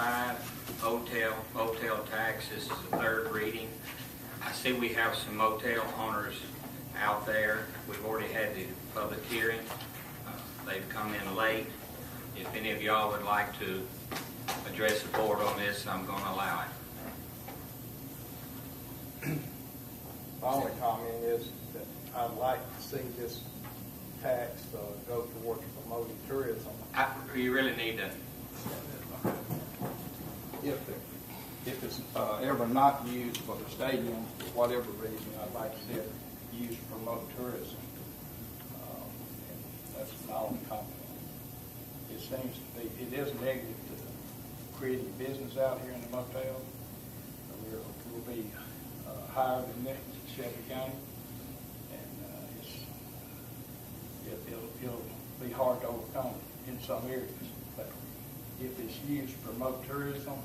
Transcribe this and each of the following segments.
5, motel tax. This is the third reading. I see we have some motel owners out there. We've already had the public hearing. They've come in late. If any of y'all would like to address the board on this, I'm going to allow it. My only comment is that I'd like to see this tax go towards promoting tourism. You really need to. If it's ever not used for the stadium, for whatever reason, I'd like to see it used to promote tourism. And that's my only comment. It seems to be, it is negative to creating business out here in the motel. We'll be higher than Memphis in Shelby County, and it'll be hard to overcome in some areas. But if it's used to promote tourism,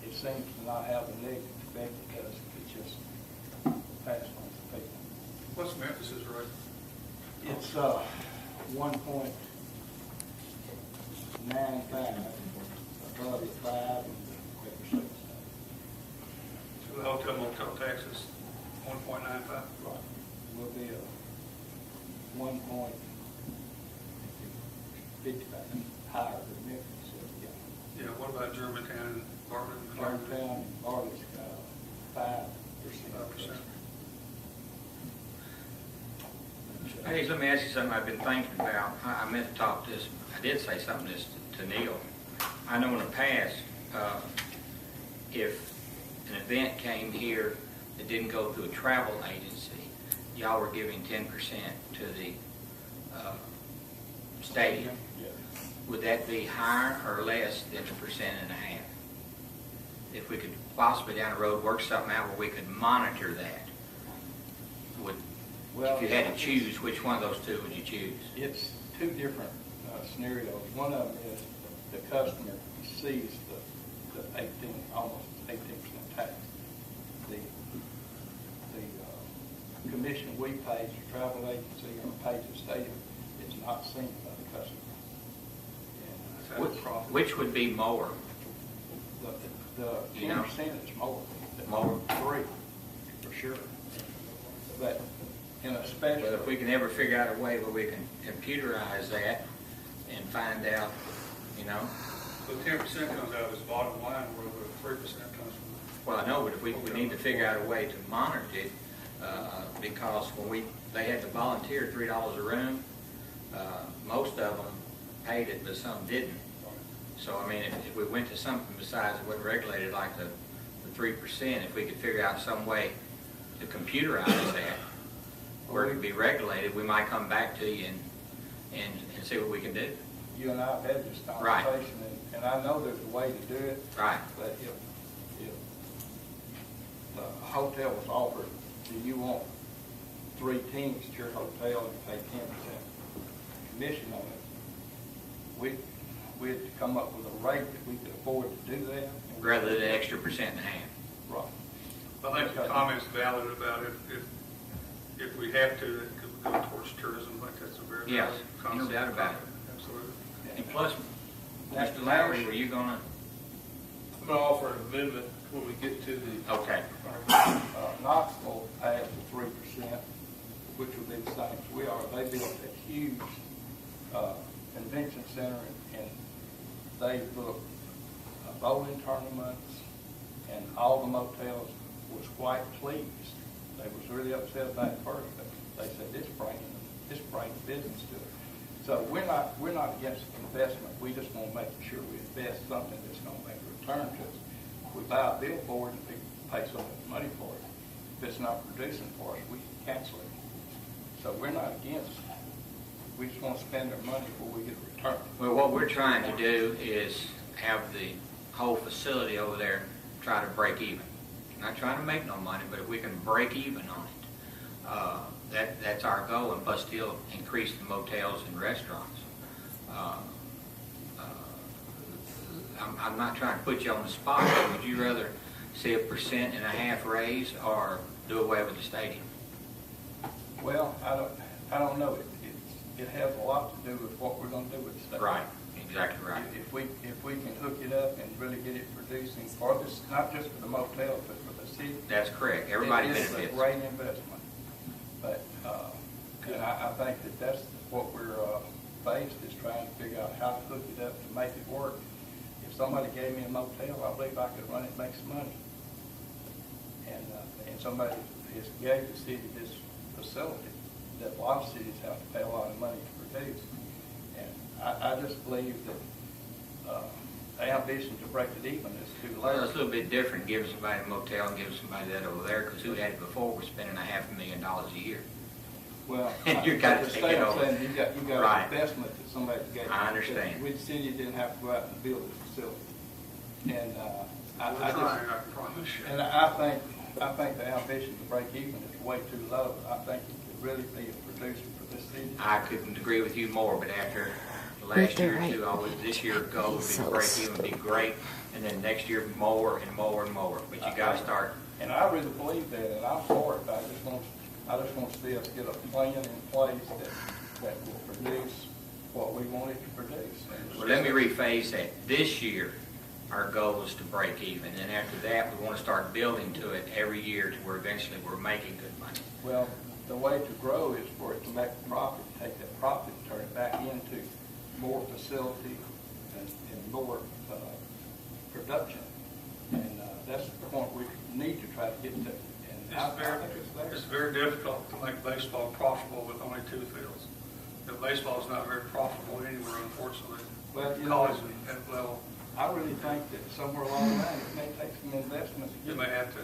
it seems to not have a negative effect because it's just passed on to people. What's Memphis's rate? It's 1.95 above the 5 and 6. So the hotel motel tax is 1.95. Right. Will be 1.55 higher than Memphis. Yeah. What about Germantown and Bartlett? Germantown and Bartlett's 5%. 5%. Hey, let me ask you something I've been thinking about. I meant to talk this. I did say something this to Neil. I know in the past, if an event came here that didn't go through a travel agency, y'all were giving 10% to the stadium. Yeah. Would that be higher or less than 1.5%? If we could possibly down the road work something out where we could monitor that, if you had to choose, which one of those two would you choose? It's two different scenarios. One of them is the customer sees the almost 18% tax. The commission we pay to travel agency or pay to the stadium is not seen by the customer. Which would be more? The 10% is more. More? 3, for sure. But in a special... But if we can ever figure out a way where we can computerize that and find out, So 10% comes out of his bottom line, where the 3% comes from. Well, I know, but if we need to figure out a way to monitor it, because when they had to volunteer $3 a room, most of them paid it, but some didn't. So, I mean, if we went to something besides it wasn't regulated like the 3%, if we could figure out some way to computerize that, where it could be regulated, we might come back to you and see what we can do. You and I have had this conversation, Right. and I know there's a way to do it. Right. But if the hotel was offered, do you want 3 teams at your hotel and pay 10% commission on it? We'd come up with a rate that we could afford to do that. Rather than an extra 1.5%. Right. I think the comment's valid about if we have to, it could go towards tourism. I think that's a very Yes, valid concept. no doubt about it. Absolutely. And plus, Mr. Lowry, were you going to? I'm going to offer an amendment when we get to the... Okay. Knoxville has the 3%, which would be the same as we are. They built a huge convention center, and they booked bowling tournaments, and all the motels was quite pleased. They was really upset about it first, but they said this brings business to it. So we're not against investment. We just want to make sure we invest something that's going to make a return to us. If we buy a billboard and people pay so much money for it, if it's not producing for us, we can cancel it. So we're not against it. We just want to spend our money before we get a return. Well, what we're trying to do is have the whole facility over there try to break even. Not trying to make no money, but if we can break even on it, that's our goal, and plus still increase the motels and restaurants. I'm not trying to put you on the spot, but would you rather see a 1.5% raise or do away with the stadium? Well, I don't know. It has a lot to do with what we're going to do with the stadium. Right, exactly right. If we can hook it up and really get it producing for this, not just for the motel, but for the city. That's correct. Everybody It is benefits. a great investment. But, and I think that that's what we're faced, is trying to figure out how to hook it up to make it work. If somebody gave me a motel, I believe I could run it and make some money. And somebody has gave the city this facility that a lot of cities have to pay a lot of money to produce. And I just believe that the ambition to break it even is too low. Well, it's a little bit different giving somebody a motel and giving somebody that over there, because who had it before was spending $500,000 a year. Well, You got to the take state it over. saying you got Right. an investment that somebody gave. I understand. We, the city didn't have to go out and build a facility. And We're trying, I promise you. and I think the ambition to break even is way too low. I think it could really be a producer for this city. I couldn't agree with you more, but after the last year or two, always this year goal would be to break even, be great, and then next year more and more and more. But you got to start. And I really believe that, and I'm for it. I just want to see us get a plan in place that will produce what we want it to produce. And Well, let me rephrase that. This year, our goal is to break even, and after that, we want to start building to it every year to where eventually we're making good money. Well, the way to grow is for it to make a profit, take that profit, turn it back into more facility and more production. And that's the point we need to try to get to. And I think it's It's there. very difficult to make baseball profitable with only 2 fields. Baseball is not very profitable anywhere, unfortunately. Well, you know, College and level, I really think that somewhere along the line, it may take some investment to you get may have to.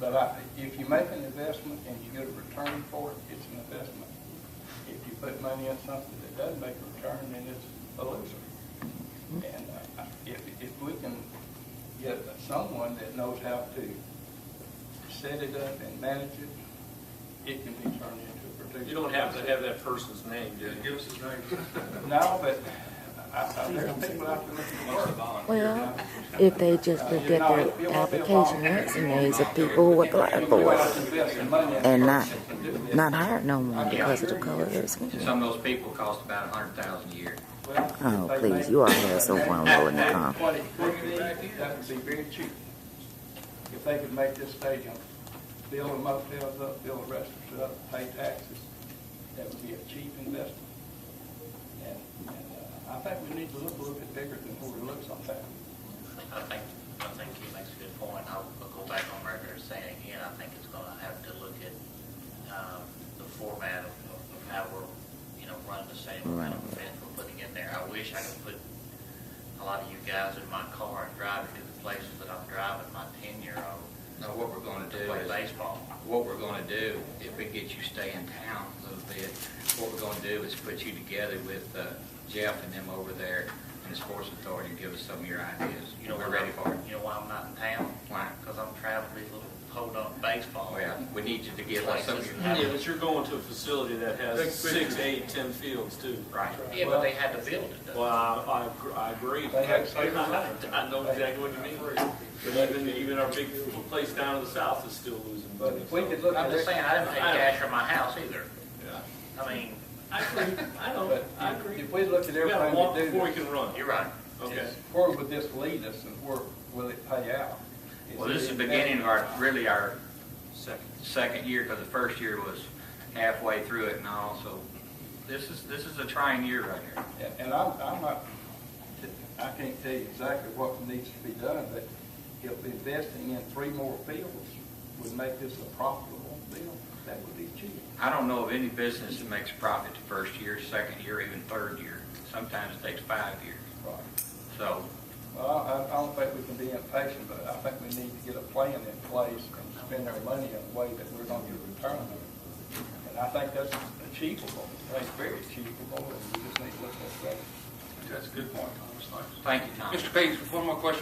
But if you make an investment and you get a return for it, it's an investment. If you put money in something that doesn't make a return, then it's a loser. And if we can get someone that knows how to set it up and manage it, it can be turned into a producer. You don't have to have that person's name, do Just you? give us his name. No, but there's people out there looking for work. Well, if they just looked at the application resumes of people who applied for it and not hired no one because of the color of their skin. Some of those people cost about $100,000 a year. Oh, please, you all have someone low income. That would be very cheap. If they could make this stadium, build the motels up, build the restaurants up, pay taxes, that would be a cheap investment. And I think we need to look a little bit bigger than where we look sometimes. I think he makes a good point. I'll go back on record and say it again. I think it's going to have to look at the format of how we're, running the same kind of event we're putting in there. I wish I could put a lot of you guys in my car and drive you to the places that I'm driving my 10-year-old Now, what we're going to to do play is, baseball. what we're going to do, if we get you stay in town a little bit, what we're going to do is put you together with Jeff and them over there in the Sports Authority and give us some of your ideas. We're ready for it. You know why I'm not in town? Why? Because I'm traveling these little hold-up baseball. Well, we need you to give us some of your Yeah, but you're going to a facility that has 6, 8, 10 fields too. Right. Yeah, but they had to build it, though. Well, I agree. They have- I know exactly what you mean. But even our big place down in the south is still losing But money. if we could look I'm at just it, saying, I didn't pay cash for my house either. Yeah. I mean, I agree. I know. but I agree. if we look at We gotta everything walk we do, before we can run. you're right. Okay. where would this lead us and where will it pay out? Well, this is the beginning of our Second. second year, because the first year was halfway through it and all, so this is a trying year right here. And I'm not, I can't tell you exactly what needs to be done, but if investing in 3 more fields would make this a profitable field, that would be cheap. I don't know of any business that makes a profit the first year, second year, even third year. Sometimes it takes 5 years. Right. So, Well, I don't think we can be impatient, but I think we need to get a plan in place and spend our money in a way that we're going to get a return on it. And I think that's achievable. I think it's very achievable, and we just need to look at that. That's a good point, Thomas. Thanks. thank you, Tom. Mr. Page, one more question.